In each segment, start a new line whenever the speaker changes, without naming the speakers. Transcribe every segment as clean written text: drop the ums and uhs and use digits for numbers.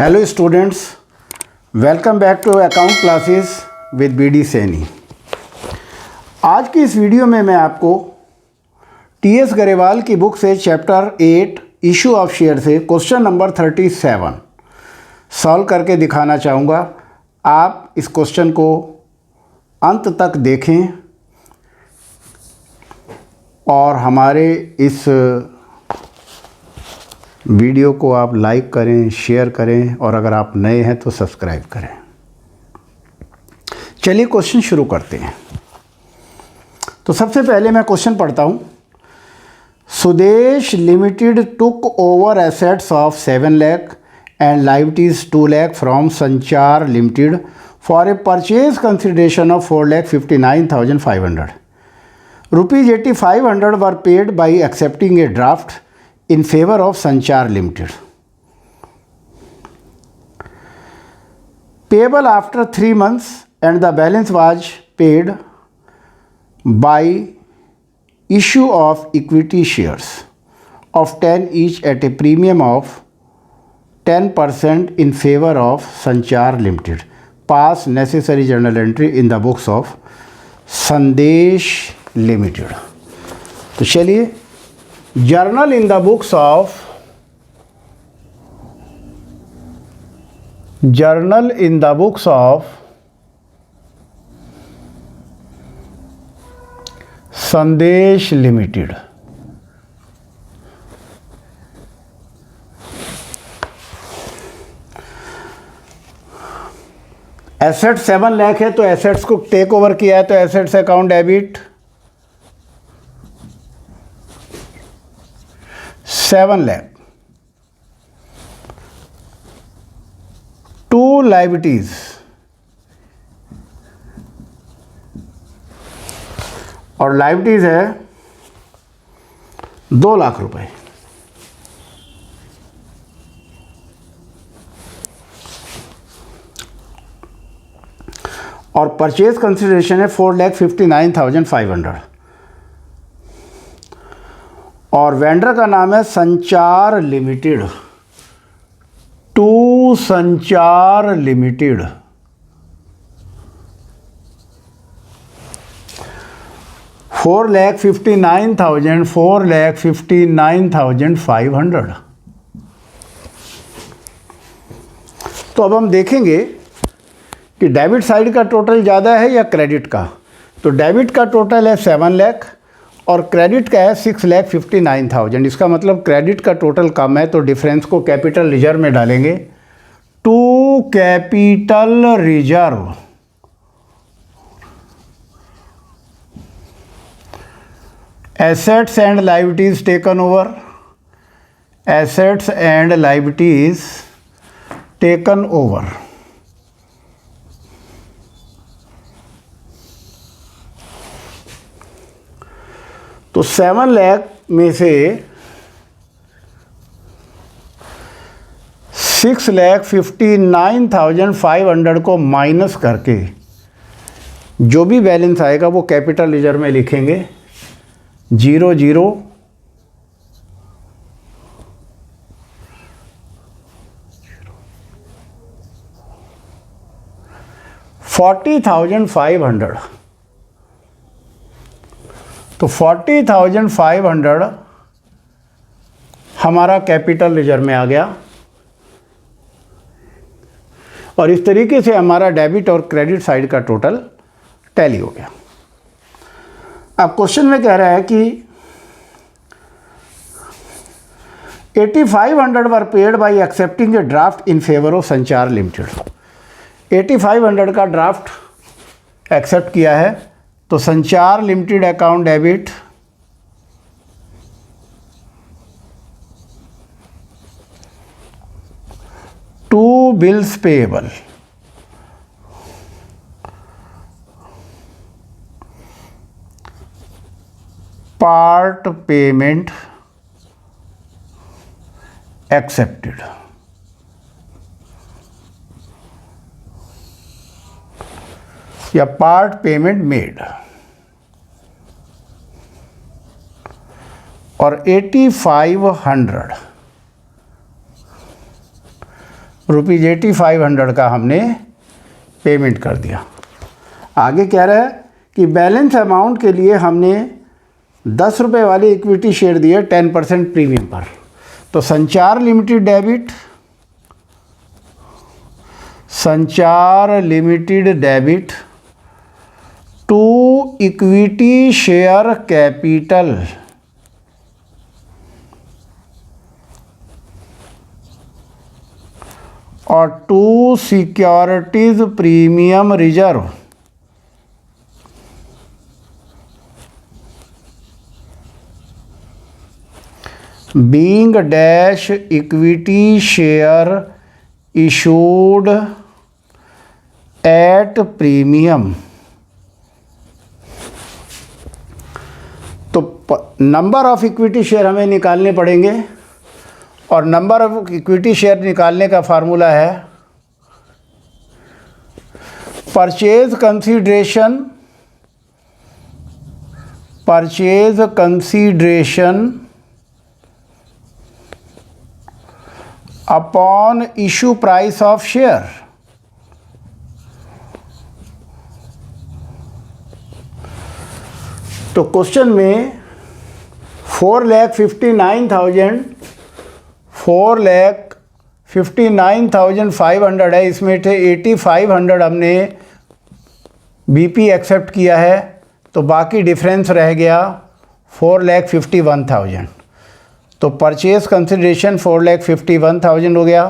Hello students, welcome back to account classes with BD Saini. आज की इस वीडियो में मैं आपको टीएस गरेवाल की बुक से चैप्टर 8 इशू ऑफ शेयर से क्वेश्चन नंबर 37 सॉल्व करके दिखाना चाहूँगा। आप इस क्वेश्चन को अंत तक देखें और हमारे इस वीडियो को आप लाइक करें, शेयर करें और अगर आप नए हैं तो सब्सक्राइब करें। चलिए क्वेश्चन शुरू करते हैं। तो सबसे पहले मैं क्वेश्चन पढ़ता हूँ। Sudesh limited took over assets of 7 lakh and liabilities 2 lakh from Sanchar limited for a purchase consideration of 4,59,500 rupees 8,500 were paid by accepting a draft in favor of Sanchar Limited. Payable after 3 months and the balance was paid by issue of equity shares of 10 each at a premium of 10% in favor of Sanchar Limited. Pass necessary journal entry in the books of Sandesh Limited. तो चलिए journal in the books of संदेश limited. Asset 7 lakh है तो assets को take over किया है तो assets account debit 7 lakh. 2 liabilities और लायबिलिटीज है 2 लाख रुपए। और परचेज कंसिडरेशन है 4,59,500 और वेंडर का नाम है संचार लिमिटेड टू संचार लिमिटेड। $4,59,500। तो अब हम देखेंगे कि डेबिट साइड का टोटल ज़्यादा है या क्रेडिट का। तो डेबिट का टोटल है 7 लाख और क्रेडिट का है 6,59,000। इसका मतलब क्रेडिट का टोटल कम है तो डिफरेंस को कैपिटल रिजर्व में डालेंगे। To capital reserve assets and liabilities taken over, assets and liabilities taken over. तो 7 लाख में से 6,59,500 को माइनस करके जो भी बैलेंस आएगा वो कैपिटल रिजर्व में लिखेंगे 00 40,500। तो 40,500 हमारा कैपिटल रिजर्व में आ गया और इस तरीके से हमारा डेबिट और क्रेडिट साइड का टोटल टैली हो गया। अब क्वेश्चन में कह रहा है कि 8,500 were paid by accepting a draft in favour of संचार लिमिटेड। 8,500 का ड्राफ्ट एक्सेप्ट किया है तो Sanchar limited account debit 2 bills payable part payment accepted. या पार्ट पेमेंट मेड और 8,500 ₹8500 का हमने पेमेंट कर दिया। आगे कह रहा है कि बैलेंस अमाउंट के लिए हमने ₹10 वाले इक्विटी शेयर दिए 10% प्रीमियम पर। तो Sanchar limited debit to equity share capital और to securities premium reserve being dash equity share issued at premium। तो नंबर ऑफ इक्विटी शेयर हमें निकालने पड़ेंगे और नंबर ऑफ इक्विटी शेयर निकालने का फार्मूला है purchase consideration upon issue price of share. तो क्वेश्चन में 4,59,500 है, इसमें थे 8,500 हमने बीपी एक्सेप्ट किया है, तो बाकी डिफरेंस रह गया 4,51,000। तो परचेज कंसिडरेशन 4,51,000 हो गया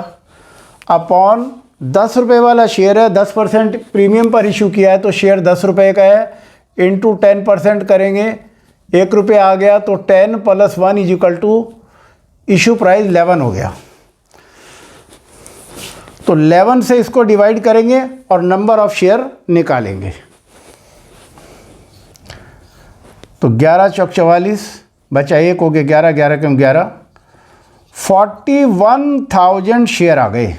अपॉन ₹10 वाला शेयर है, 10% प्रीमियम पर इशू किया है तो शेयर ₹10 का है, इंटू 10% करेंगे ₹1 आ गया, तो 10 + 1 = इशू प्राइस 11 हो गया। तो 11 से इसको डिवाइड करेंगे और नंबर ऑफ शेयर निकालेंगे। तो 11 चौक 44 बचा 1 हो गया, 11 11 कम 11, 41,000 शेयर आ गए।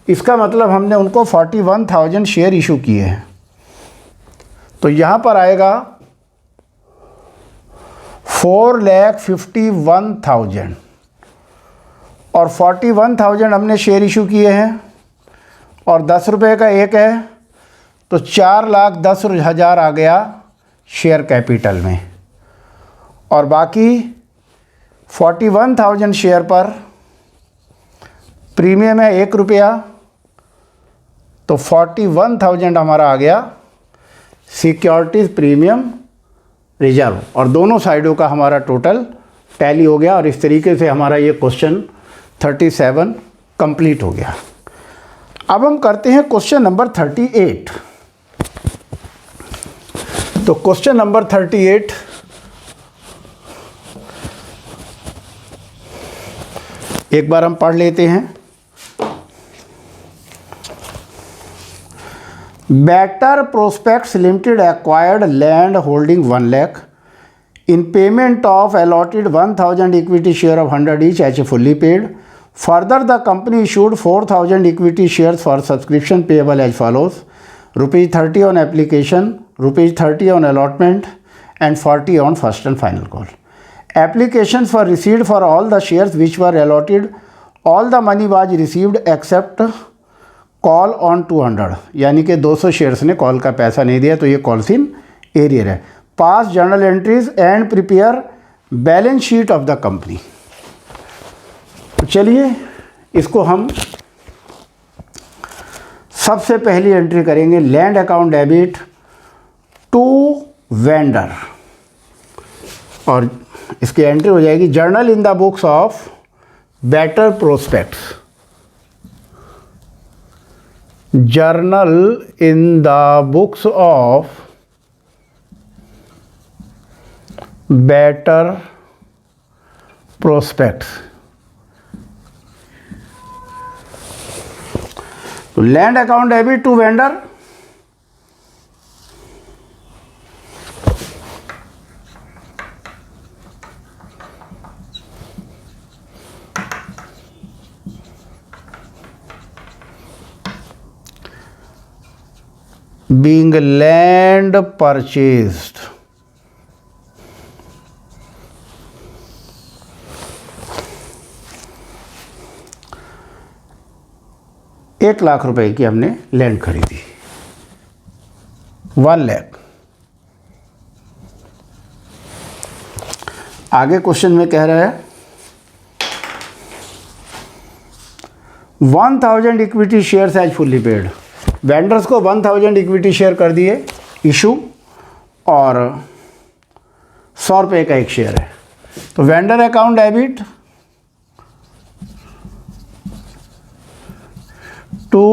इसका मतलब हमने उनको 41,000 शेयर इशू किए हैं। तो यहाँ पर आएगा 4,51,000 और 41,000 हमने शेयर इशू किए हैं और ₹10 का एक है, तो 4,10,000 आ गया शेयर कैपिटल में। और बाकी 41,000 शेयर पर प्रीमियम है ₹1, तो 41,000 हमारा आ गया सिक्योरिटीज़ प्रीमियम रिजर्व, और दोनों साइडों का हमारा टोटल टैली हो गया। और इस तरीके से हमारा ये क्वेश्चन 37 कंप्लीट हो गया। अब हम करते हैं क्वेश्चन नंबर 38। तो क्वेश्चन नंबर 38 एक बार हम पढ़ लेते हैं। Better prospects limited acquired land holding 1 lakh in payment of allotted 1,000 equity share of 100 each as fully paid. Further, the company issued 4,000 equity shares for subscription payable as follows: ₹30 on application, ₹30 on allotment, and 40 on first and final call. Applications were received for all the shares which were allotted. All the money was received except call on 200, यानी कि 200 shares ने call का पैसा नहीं दिया, तो ये calls in arrear है। Pass journal entries and prepare balance sheet of the company. तो चलिए इसको हम सबसे पहली एंट्री करेंगे, land account debit to vendor, और इसकी एंट्री हो जाएगी journal in the books of better prospects. Journal in the books of better prospects. तो land account debit to vendor, being land purchased, 1,00,000 रुपए की हमने लैंड खरीदी, 1 लाख। आगे क्वेश्चन में कह रहा है 1000 equity shares as fully paid. Vendors को 1000 इक्विटी शेयर कर दिए इशू, और 100 रुपये का एक शेयर है। तो vendor account debit to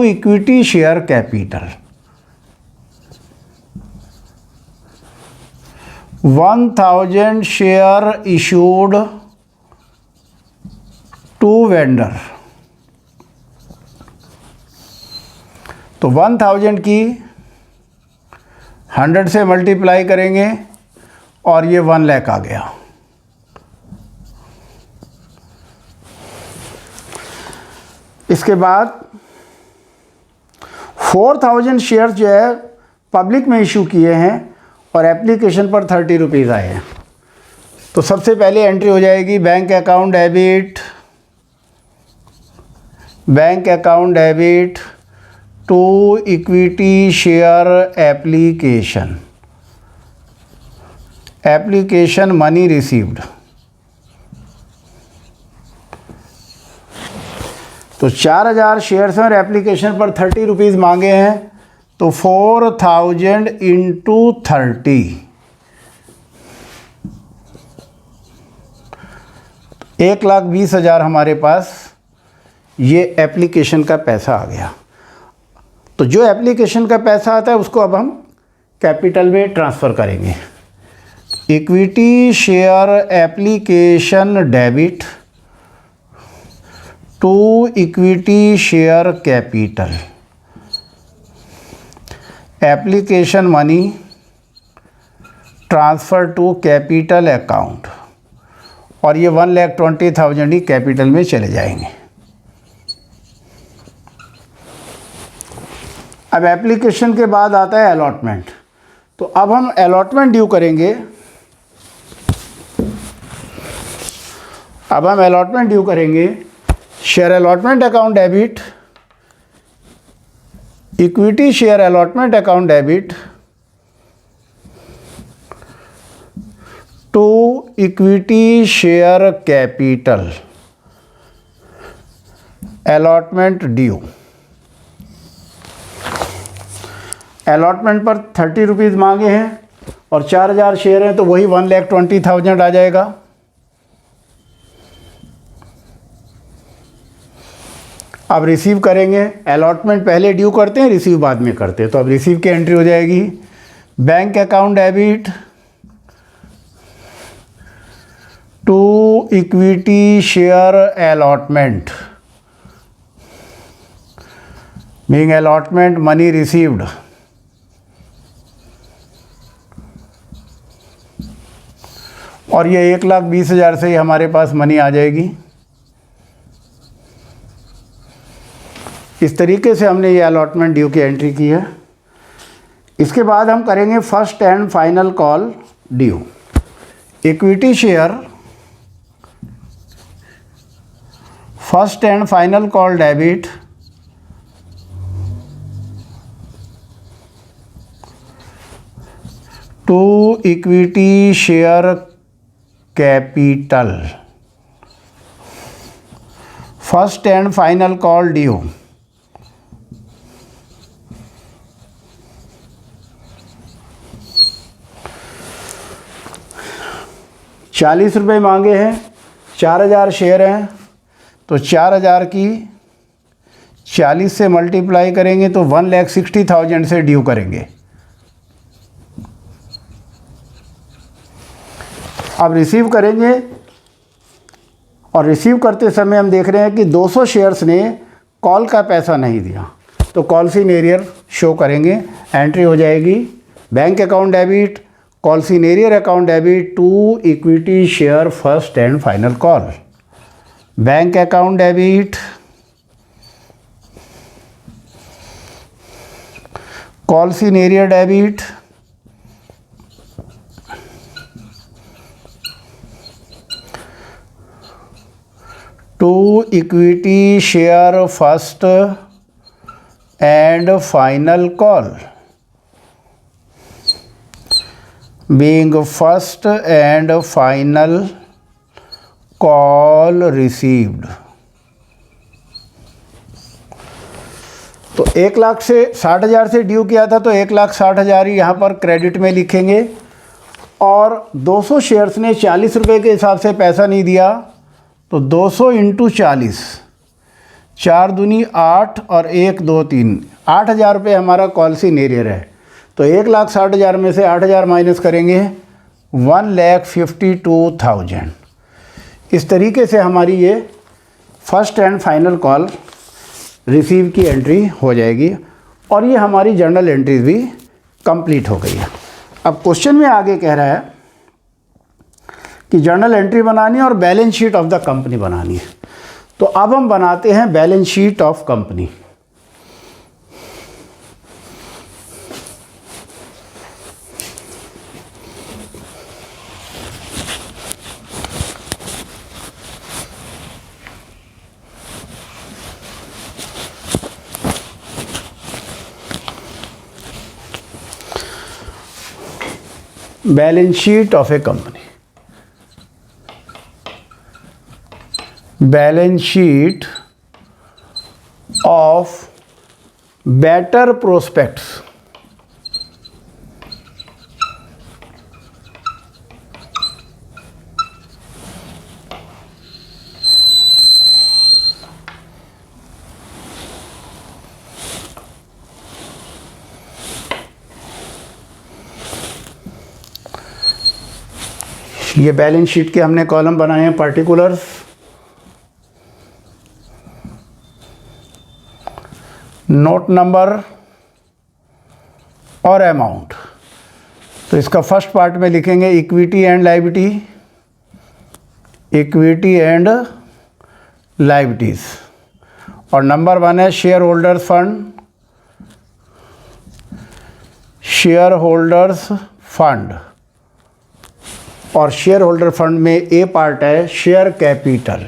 equity share capital, 1000 share issued to vendor. तो 1000 की 100 से मल्टीप्लाई करेंगे और ये 1 लाख आ गया। इसके बाद 4000 शेयर जो है पब्लिक में इशू किए हैं और एप्लीकेशन पर 30 रुपीज़ आए हैं। तो सबसे पहले एंट्री हो जाएगी bank account debit to equity share application money received. तो 4000 शेयर्स हैं और एप्लीकेशन पर 30 रुपीज़ मांगे हैं, तो 4000 इंटू 30, 1,20,000 हमारे पास ये एप्लीकेशन का पैसा आ गया। तो जो एप्लीकेशन का पैसा आता है उसको अब हम कैपिटल में ट्रांसफ़र करेंगे। Equity share application debit to equity share capital, application money transfer to capital account, और ये 1,20,000 ही कैपिटल में चले जाएंगे। अब एप्लीकेशन के बाद आता है अलॉटमेंट। तो अब हम अलॉटमेंट ड्यू करेंगे। Share allotment account debit, equity share allotment account debit to equity share capital, allotment due. Allotment पर 30 रुपीज़ मांगे हैं और 4000 शेयर हैं, तो वही 1,20,000 आ जाएगा। अब रिसीव करेंगे। अलॉटमेंट पहले ड्यू करते हैं, रिसीव बाद में करते हैं। तो अब रिसीव की एंट्री हो जाएगी bank account debit to equity share allotment, being allotment money received, और ये 1,20,000 से ही हमारे पास मनी आ जाएगी। इस तरीके से हमने ये अलॉटमेंट ड्यू की एंट्री की है। इसके बाद हम करेंगे first and final call due. Equity share first and final call debit to equity share capital, first and final call due. ₹40 मांगे हैं, 4000 शेयर हैं, तो 4000 की 40 से मल्टीप्लाई करेंगे तो 1,60,000 से ड्यू करेंगे। अब रिसीव करेंगे, और रिसीव करते समय हम देख रहे हैं कि 200 शेयर्स ने कॉल का पैसा नहीं दिया, तो कॉल्स इन एरियर शो करेंगे। एंट्री हो जाएगी bank account debit, calls in arrear account debit to equity share first and final call, bank account debit, calls in arrear debit to equity share first and final call, being first and final call received। तो 1,00,000 से 60,000 से due किया था, तो 1,60,000 ही यहाँ पर credit में लिखेंगे। और 200 शेयर्स ने 40 रुपये के हिसाब से पैसा नहीं दिया, तो 200 × 40, 4 दूनी 8 और 1 2 3, 8,000 रुपये हमारा कॉल इन एरियर है। तो 1,60,000 में से 8,000 माइनस करेंगे, 1,52,000। इस तरीके से हमारी ये first and final call receive की एंट्री हो जाएगी और ये हमारी जर्नल एंट्रीज भी कंप्लीट हो गई है। अब क्वेश्चन में आगे कह रहा है कि जर्नल एंट्री बनानी है और balance sheet of the company बनानी है। तो अब हम बनाते हैं balance sheet of company. Balance sheet of A company, balance sheet of better prospects, ये बैलेंस शीट के हमने कॉलम बनाए हैं, पर्टिकुलर्स, नोट नंबर और अमाउंट। तो इसका फर्स्ट पार्ट में लिखेंगे equity and liability, equity and liabilities. और नंबर 1 है share holders fund, share holders fund. और शेयर होल्डर फंड में ए पार्ट है शेयर कैपिटल।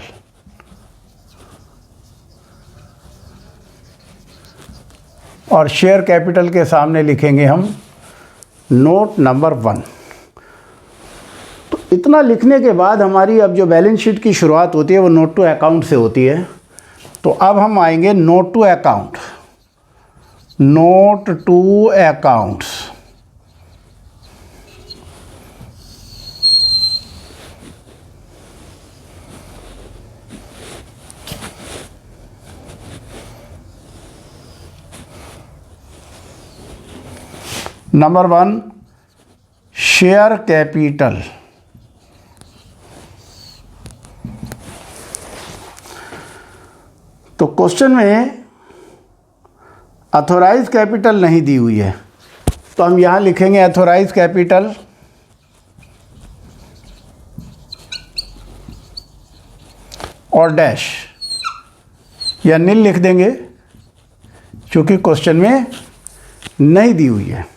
और शेयर कैपिटल के सामने लिखेंगे हम नोट नंबर 1। तो इतना लिखने के बाद हमारी अब जो बैलेंस शीट की शुरुआत होती है वो नोट टू अकाउंट से होती है। तो अब हम आएंगे note to account, note to accounts. Number 1 share capital. तो क्वेश्चन में अथोराइज कैपिटल नहीं दी हुई है, तो हम यहां लिखेंगे अथोराइज कैपिटल और डैश या नील लिख देंगे क्योंकि क्वेश्चन में नहीं दी हुई है।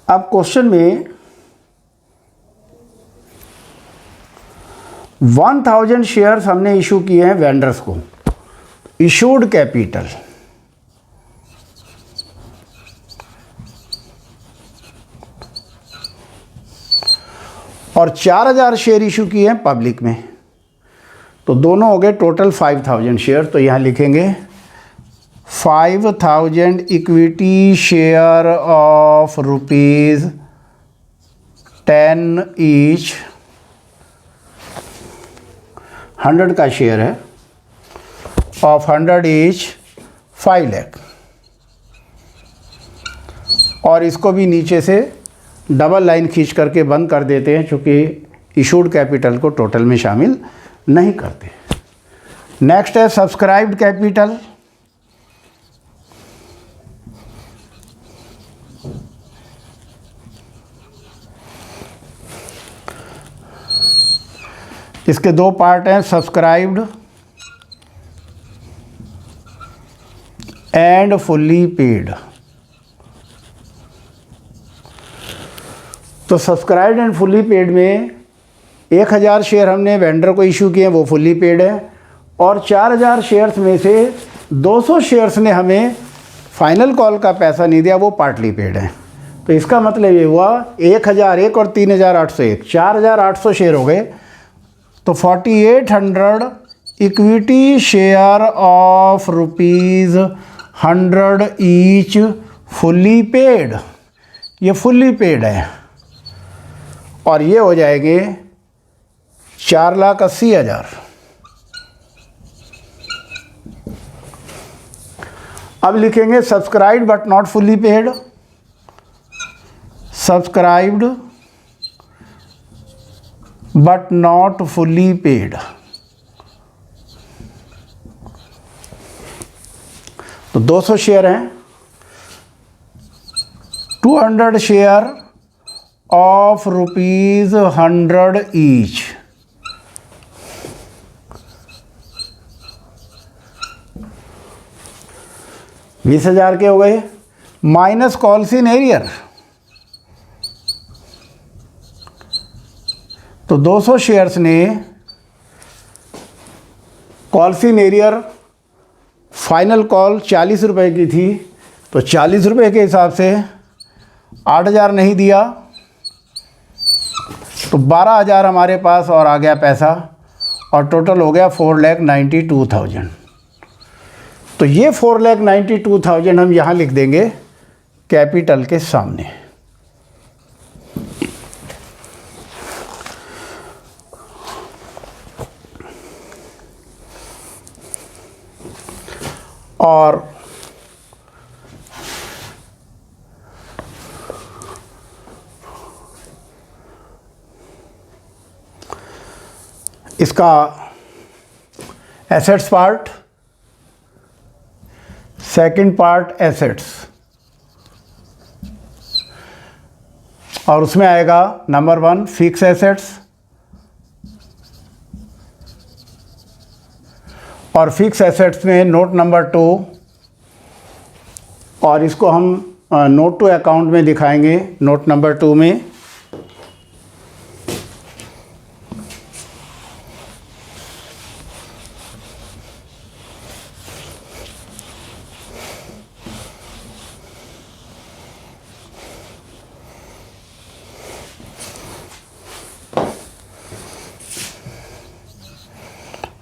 अब क्वेश्चन में 1000 शेयर्स हमने इशू किए हैं वेंडर्स को, इशूड कैपिटल। और 4000 शेयर इशू किए हैं पब्लिक में, तो दोनों हो गए टोटल 5000 शेयर। तो यहाँ लिखेंगे 5000 इक्विटी शेयर ऑफ ₹10 ईच, 100 का शेयर है, ऑफ 100 ईच 5 लाख। और इसको भी नीचे से डबल लाइन खींच करके बंद कर देते हैं क्योंकि इशूड कैपिटल को टोटल में शामिल नहीं करते। नेक्स्ट है सब्सक्राइब्ड कैपिटल। इसके दो पार्ट हैं, सब्सक्राइब्ड एंड फुल्ली पेड। तो सब्सक्राइब्ड एंड फुल्ली पेड में 1000 शेयर हमने वेंडर को इशू किए, वो फुल्ली पेड है, और 4000 शेयर्स में से 200 शेयर्स ने हमें फाइनल कॉल का पैसा नहीं दिया, वो पार्टली पेड है। तो इसका मतलब ये हुआ 1001 और 3801, 4800 शेयर हो गए। तो 4800 equity share of ₹100 each fully paid, ये फुल्ली पेड है, और ये हो जाएंगे 4,80,000। अब लिखेंगे subscribed but not fully paid, subscribed but not fully paid. तो 200 शेयर हैं, 200 शेयर ऑफ ₹100 ईच, $20,000 के हो गए, माइनस कॉल्स इन एरियर। तो 200 शेयर्स ने calls in arrear, final call 40 रुपये की थी, तो 40 रुपये के हिसाब से 8,000 नहीं दिया, तो 12,000 हमारे पास और आ गया पैसा, और टोटल हो गया 4,92,000। तो ये 4,92,000 हम यहाँ लिख देंगे कैपिटल के सामने। और इसका assets part, second part assets, और उसमें आएगा नंबर 1 फिक्स एसेट्स, और फिक्स एसेट्स में नोट नंबर 2, और इसको हम नोट टू अकाउंट में दिखाएंगे। नोट नंबर 2 में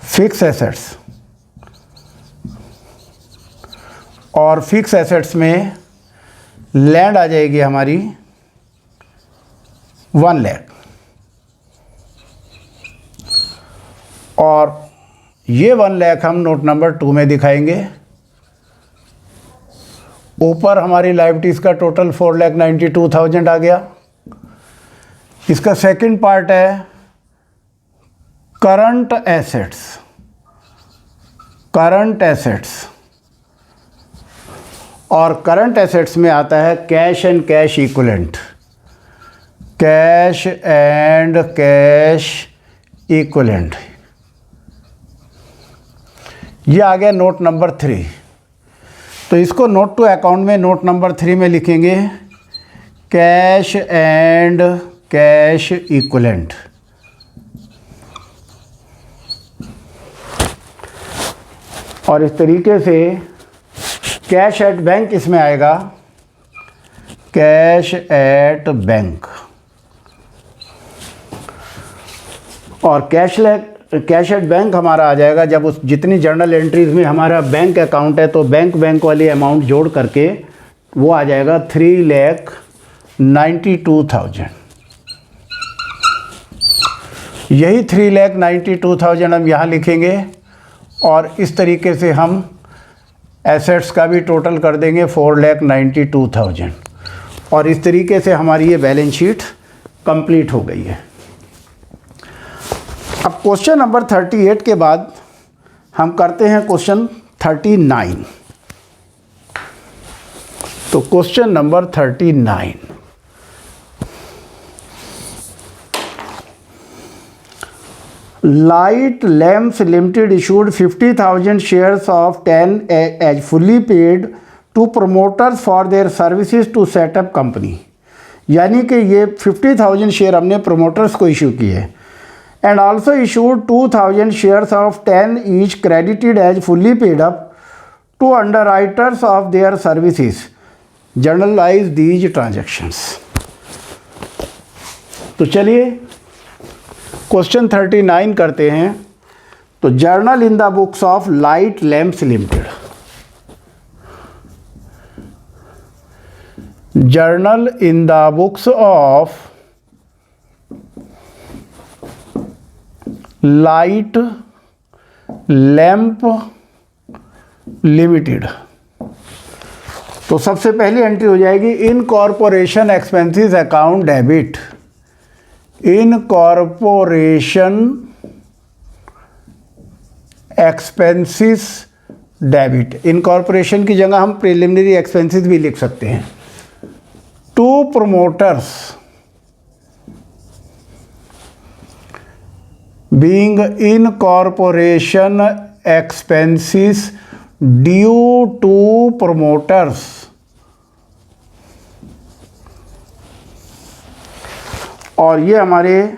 फिक्स एसेट्स, और फिक्स एसेट्स में लैंड आ जाएगी हमारी 1 लाख, और ये 1 लाख हम नोट नंबर 2 में दिखाएंगे। ऊपर हमारी लायबिलिटीज़ का टोटल 4,92,000 आ गया। इसका सेकंड पार्ट है करंट एसेट्स, करंट एसेट्स, और करंट एसेट्स में आता है cash and cash equivalent, cash and cash equivalent. ये आ गया नोट नंबर 3। तो इसको नोट टू अकाउंट में नोट नंबर 3 में लिखेंगे कैश एंड कैश इक्विवेलेंट। और इस तरीके से कैश एट बैंक इसमें आएगा, कैश एट बैंक, और कैश एट बैंक हमारा आ जाएगा जब उस जितनी जर्नल एंट्रीज में हमारा बैंक अकाउंट है, तो बैंक वाली अमाउंट जोड़ करके वो आ जाएगा 3,92,000। यही 3,92,000 हम यहाँ लिखेंगे, और इस तरीके से हम एसेट्स का भी टोटल कर देंगे 4,92,000, और इस तरीके से हमारी ये बैलेंस शीट कंप्लीट हो गई है। अब क्वेश्चन नंबर 38 के बाद हम करते हैं क्वेश्चन 39। तो question number 39, light lamps limited issued 50,000 shares of 10 as fully paid to promoters for their services to set up company. यानी कि ये 50,000 शेयर हमने प्रमोटर्स को इशू किए। and also issued 2000 shares of 10 each credited as fully paid up to underwriters of their services. Journalize these transactions. तो चलिए question 39 करते हैं। तो journal in the books of light lamps limited, journal in the books of light lamp limited. तो सबसे पहली entry हो जाएगी incorporation expenses account debit, incorporation expenses debit. Incorporation की जगह हम प्रिलिमिनरी एक्सपेंसेस भी लिख सकते हैं। To promoters being in corporation expenses due to promoters, और ये हमारे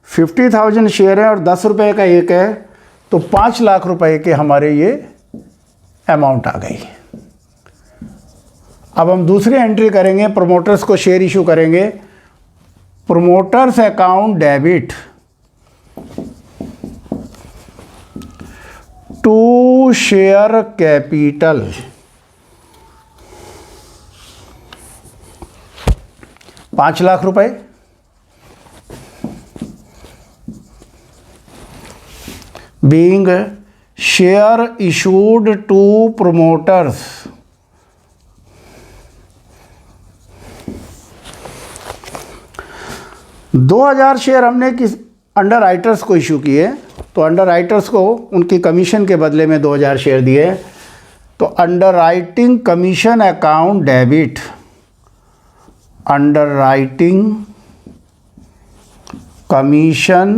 50,000 शेयर है और 10 रुपये का एक है, तो 5 लाख रुपए के हमारे ये अमाउंट आ गई। अब हम दूसरी एंट्री करेंगे, प्रोमोटर्स को शेयर इशू करेंगे। Promoters account debit to share capital, ₹5 lakh being share issued to promoters, $2,000 share हमने किस अंडर राइटर्स को इशू किए, तो अंडर राइटर्स को उनकी कमीशन के बदले में 2,000 शेयर दिए। तो underwriting commission account debit, underwriting commission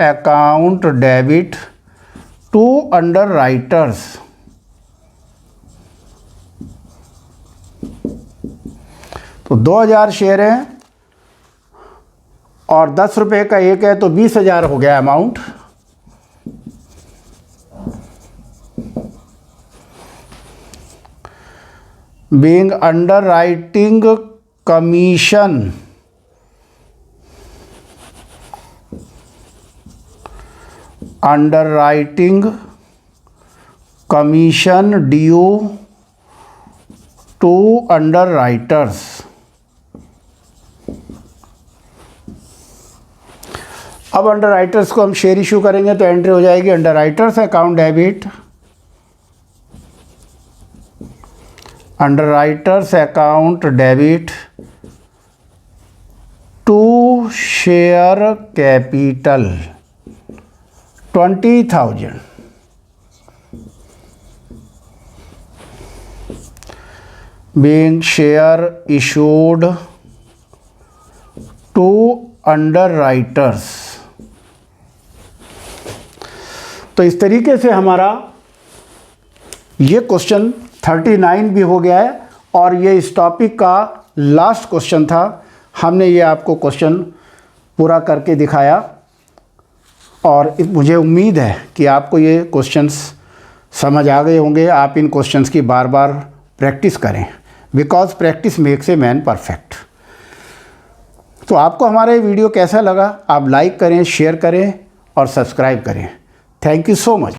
account debit to underwriters. तो 2,000 शेयर हैं और 10 रुपये का एक है, तो 20,000 हो गया amount. Being underwriting commission due to underwriters. अब अंडर राइटर्स को हम शेयर इशू करेंगे, तो एंट्री हो जाएगी underwriters account debit, underwriters account debit to share capital 20,000, being share issued to underwriters। तो इस तरीके से हमारा ये क्वेश्चन 39 भी हो गया है और ये इस टॉपिक का लास्ट क्वेश्चन था। हमने ये आपको क्वेश्चन पूरा करके दिखाया और मुझे उम्मीद है कि आपको ये क्वेश्चंस समझ आ गए होंगे। आप इन क्वेश्चंस की बार बार प्रैक्टिस करें, because practice makes a man perfect. तो आपको हमारा ये वीडियो कैसा लगा, आप लाइक करें, शेयर करें और सब्सक्राइब करें। Thank you so much.